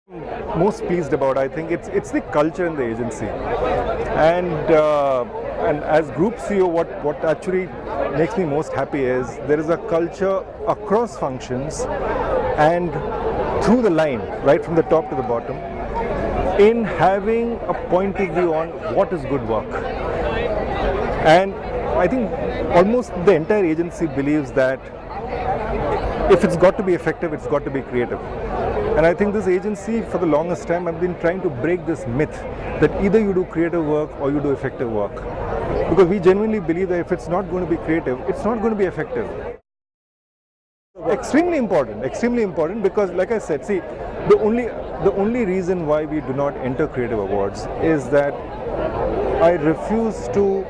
Most pleased about, I think it's the culture in the agency, and as group CEO, what actually makes me most happy is there is a culture across functions and through the line, right from the top to the bottom, in having a point of view on what is good work. And I think almost the entire agency believes that if it's got to be effective, it's got to be creative. And I think this agency, for the longest time, I've been trying to break this myth that either you do creative work or you do effective work. Because we genuinely believe that if it's not going to be creative, it's not going to be effective. Extremely important because, like I said, see, the only reason why we do not enter creative awards is that I refuse to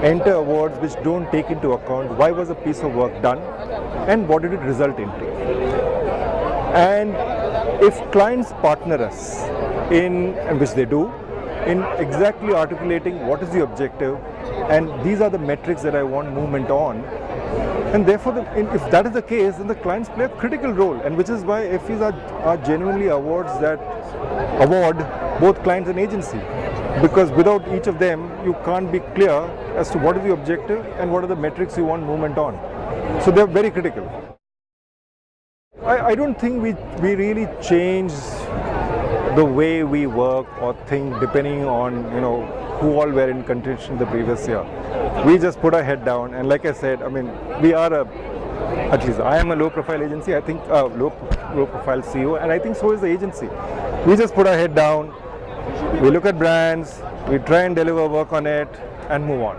enter awards which don't take into account why was a piece of work done and what did it result into. And if clients partner us in, which they do, in exactly articulating what is the objective and these are the metrics that I want movement on, and therefore if that is the case, then the clients play a critical role, and which is why Effies are genuinely awards that award both clients and agency, because without each of them you can't be clear as to what is the objective and what are the metrics you want movement on. So they're very critical. I don't think we really change the way we work or think depending on who all were in contention the previous year. We just put our head down, and like I said, I mean, we are at least I am a low profile agency, I think low profile CEO, and I think so is the agency. We just put our head down, we look at brands, we try and deliver work on it and move on.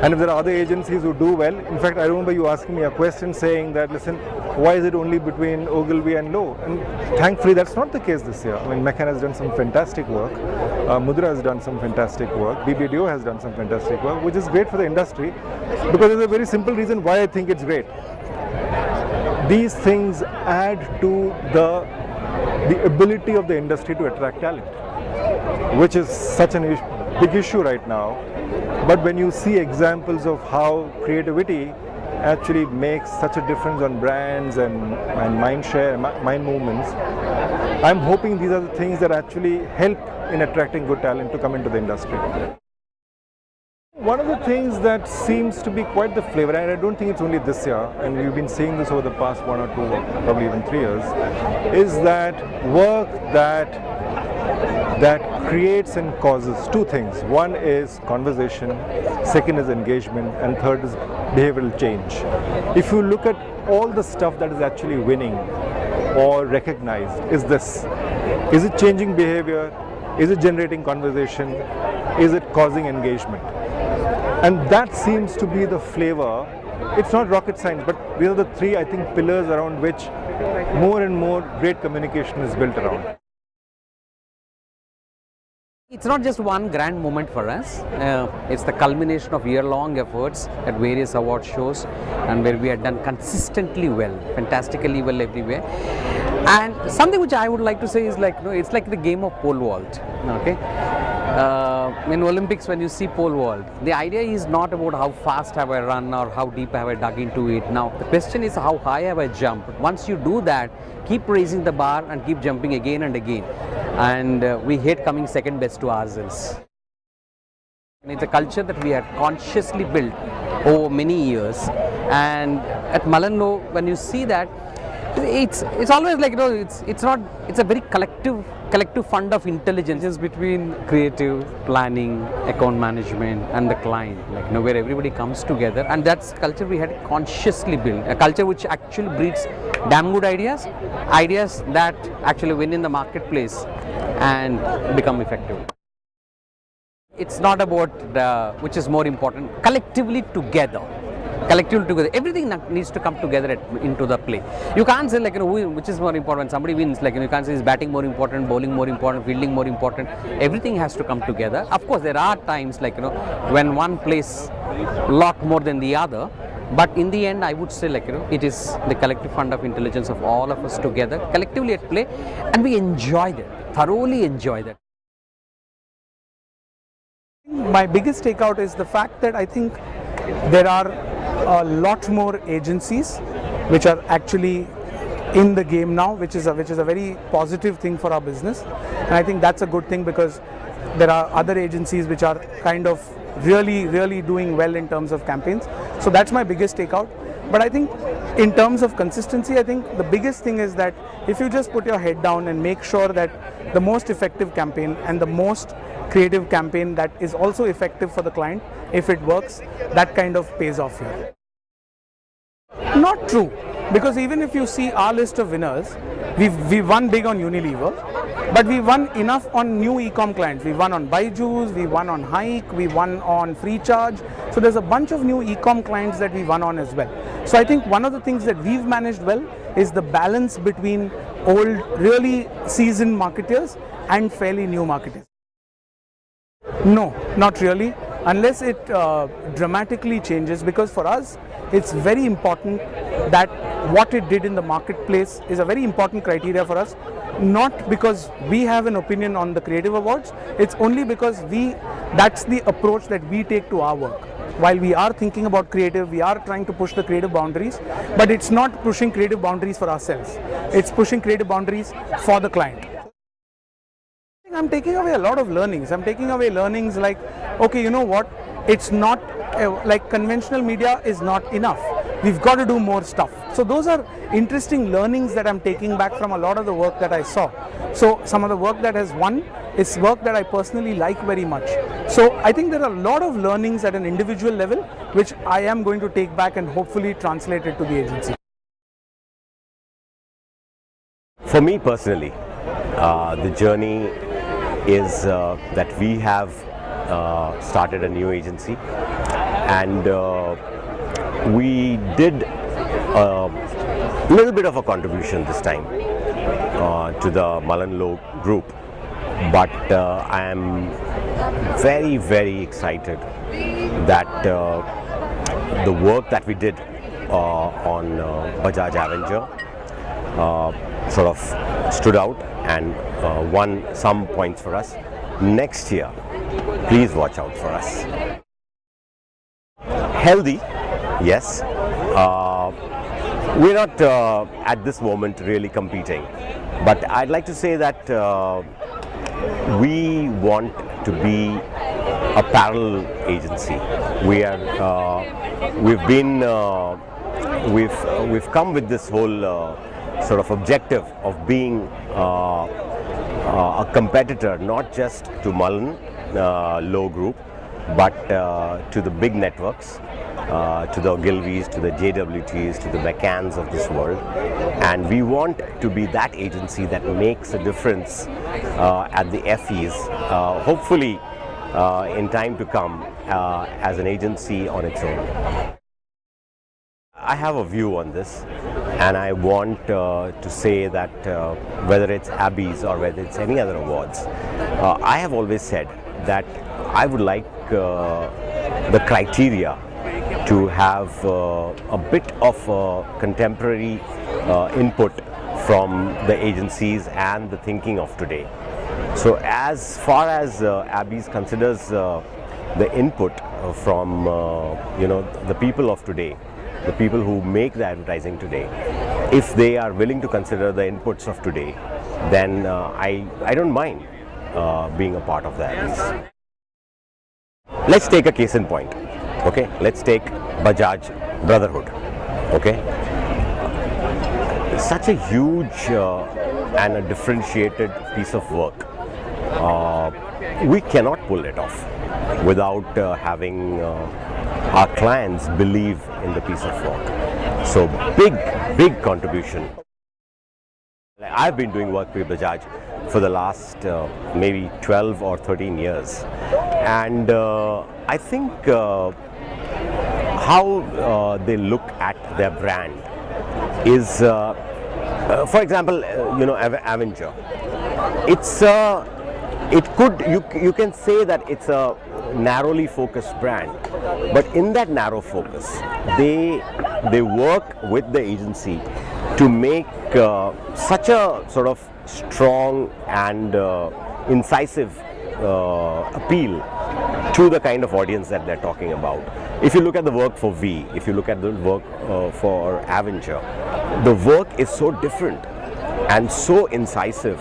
And if there are other agencies who do well, in fact I remember you asking me a question saying that, listen, why is it only between Ogilvy and Lowe? And thankfully that's not the case this year. I mean, McCann has done some fantastic work, Mudra has done some fantastic work, BBDO has done some fantastic work, which is great for the industry, because there's a very simple reason why I think it's great. These things add to the ability of the industry to attract talent, which is such a big issue right now. But when you see examples of how creativity actually makes such a difference on brands and mind share, mind movements, I'm hoping these are the things that actually help in attracting good talent to come into the industry. One of the things that seems to be quite the flavor, and I don't think it's only this year, and we've been seeing this over the past 1 or 2, probably even 3 years, is that work that creates and causes two things. One is conversation, second is engagement, and third is behavioral change. If you look at all the stuff that is actually winning or recognized, is this. Is it changing behavior? Is it generating conversation? Is it causing engagement? And that seems to be the flavor. It's not rocket science, but these are the three, I think, pillars around which more and more great communication is built around. It's not just one grand moment for us, it's the culmination of year-long efforts at various award shows, and where we have done consistently well, fantastically well everywhere. And something which I would like to say is it's like the game of pole vault. Okay, in Olympics when you see pole vault, the idea is not about how fast have I run or how deep have I dug into it. Now the question is how high have I jumped. Once you do that, keep raising the bar and keep jumping again and again. And we hate coming second best to ourselves. And it's a culture that we had consciously built over many years. And at MullenLowe, when you see that, it's always it's a very collective fund of intelligence between creative, planning, account management, and the client. Where everybody comes together, and that's culture we had consciously built. A culture which actually breeds damn good ideas that actually win in the marketplace and become effective. It's not about which is more important, collectively together, everything needs to come together into the play. You can't say which is more important. Somebody wins, you can't say is batting more important, bowling more important, fielding more important. Everything has to come together. Of course, there are times when one plays a lot more than the other. But in the end, I would say it is the collective fund of intelligence of all of us together, collectively at play, and we enjoyed it, thoroughly enjoyed it. My biggest takeout is the fact that I think there are a lot more agencies which are actually in the game now, which is a very positive thing for our business. And I think that's a good thing, because there are other agencies which are kind of really doing well in terms of campaigns. So that's my biggest takeout. But I think in terms of consistency, I think the biggest thing is that if you just put your head down and make sure that the most effective campaign and the most creative campaign that is also effective for the client, if it works, that kind of pays off here. Not true, because even if you see our list of winners, we won big on Unilever, but we won enough on new e-com clients. We won on Byju's, we won on Hike, we won on Freecharge. So there's a bunch of new e-com clients that we won on as well. So I think one of the things that we've managed well is the balance between old, really seasoned marketers and fairly new marketers. No, not really, unless it dramatically changes, because for us, it's very important that what it did in the marketplace is a very important criteria for us, not because we have an opinion on the creative awards, it's only because that's the approach that we take to our work. While we are thinking about creative, we are trying to push the creative boundaries, but it's not pushing creative boundaries for ourselves, it's pushing creative boundaries for the client. I'm taking away a lot of learnings. I'm taking away learnings like, okay, you know what, it's not like conventional media is not enough. We've got to do more stuff. So those are interesting learnings that I'm taking back from a lot of the work that I saw. So some of the work that has won is work that I personally like very much. So I think there are a lot of learnings at an individual level, which I am going to take back and hopefully translate it to the agency. For me personally, the journey is that we have started a new agency, and we did a little bit of a contribution this time to the MullenLowe group, but I am very excited that the work that we did on Bajaj Avenger sort of stood out and won some points for us. Next year, please watch out for us. Healthy, yes. We're not at this moment really competing, but I'd like to say that we want to be a parallel agency. We've come with this whole sort of objective of being a competitor, not just to MullenLowe Group, but to the big networks, to the Ogilvies, to the JWTs, to the McCanns of this world. And we want to be that agency that makes a difference at the Effies, hopefully in time to come, as an agency on its own. I have a view on this, and I want to say that whether it's Effies or whether it's any other awards, I have always said that I would like the criteria to have a bit of contemporary input from the agencies and the thinking of today. So as far as Effies considers the input from the people of today, the people who make the advertising today, if they are willing to consider the inputs of today, then I don't mind being a part of the Effies. Let's take a case in point. Okay, let's take Bajaj Brotherhood. Okay, such a huge and a differentiated piece of work. We cannot pull it off without having our clients believe in the piece of work. So big contribution. I've been doing work with Bajaj for the last maybe 12 or 13 years, and I think how they look at their brand is, for example, Avenger. You can say that it's a narrowly focused brand, but in that narrow focus, they work with the agency to make such a sort of strong and incisive appeal to the kind of audience that they're talking about. If you look at the work for V, if you look at the work for Avenger, the work is so different and so incisive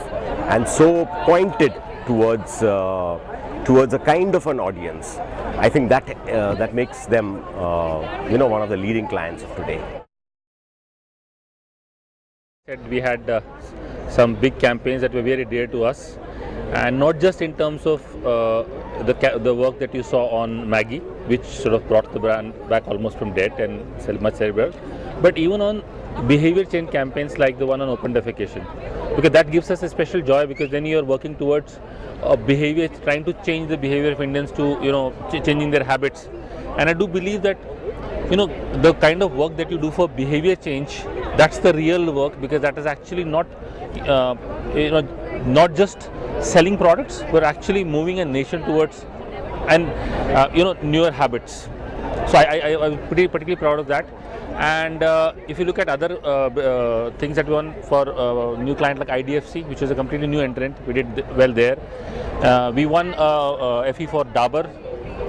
and so pointed towards a kind of an audience. I think that makes them one of the leading clients of today. We had some big campaigns that were very dear to us, and not just in terms of the work that you saw on Maggie, which sort of brought the brand back almost from dead and much celebrated, but even on behavior change campaigns like the one on open defecation, because that gives us a special joy, because then you are working towards behavior, trying to change the behavior of Indians to changing their habits. And I do believe that the kind of work that you do for behavior change, that's the real work, because that is actually not not just selling products, but actually moving a nation towards newer habits. So I'm particularly proud of that. And if you look at other things that we won for a new client like IDFC, which is a completely new entrant, we did well there. We won Effie for Dabur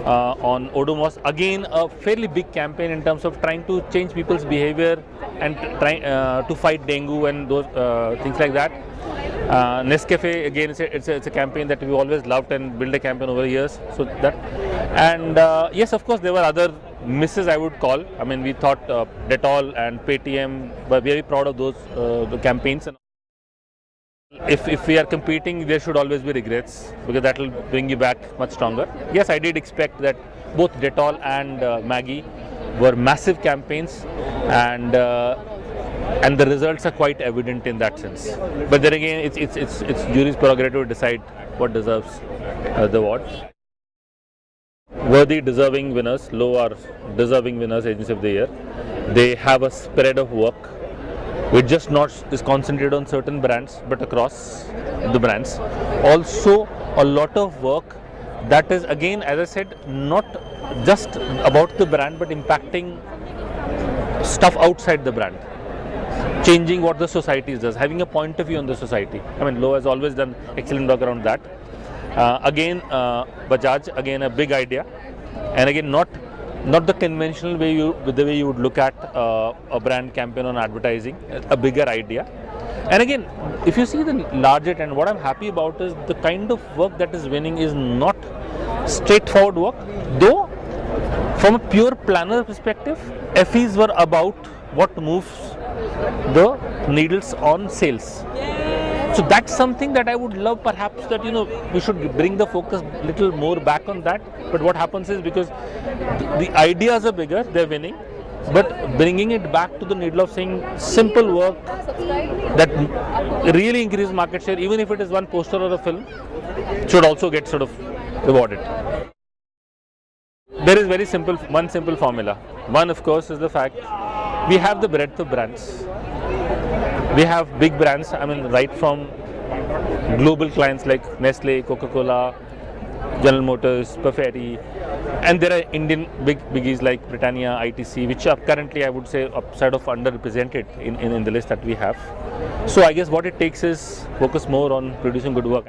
on Odomos, again a fairly big campaign in terms of trying to change people's behavior and trying to fight dengue and those things like that. Nescafe, again, it's a campaign that we always loved and built a campaign over years. So that, and yes, of course, there were other misses, I would call. I mean, we thought Dettol and Paytm, but we are very proud of those the campaigns. And if we are competing, there should always be regrets, because that will bring you back much stronger. Yes, I did expect that both Dettol and Maggie were massive campaigns, and the results are quite evident in that sense. But then again, it's jury's prerogative to decide what deserves the award. Worthy, deserving winners. Lowe are deserving winners, Agency of the Year. They have a spread of work, which just not is concentrated on certain brands, but across the brands. Also, a lot of work that is, again, as I said, not just about the brand, but impacting stuff outside the brand, changing what the society does, having a point of view on the society. I mean, Lowe has always done excellent work around that. Again, Bajaj, again a big idea, and again not the conventional way the way you would look at a brand campaign on advertising, a bigger idea. And again, if you see the larger trend, what I'm happy about is the kind of work that is winning is not straightforward work, though from a pure planner perspective, Effies were about what moves the needles on sales. So that's something that I would love, perhaps, that we should bring the focus little more back on that. But what happens is, because the ideas are bigger, they're winning, but bringing it back to the needle of saying simple work that really increases market share, even if it is one poster or a film, should also get sort of rewarded. There is one simple formula. One, of course, is the fact we have the breadth of brands. We have big brands, I mean, right from global clients like Nestle, Coca-Cola, General Motors, Perfetti, and there are Indian biggies like Britannia, ITC, which are currently, I would say, sort of underrepresented in the list that we have. So I guess what it takes is focus more on producing good work.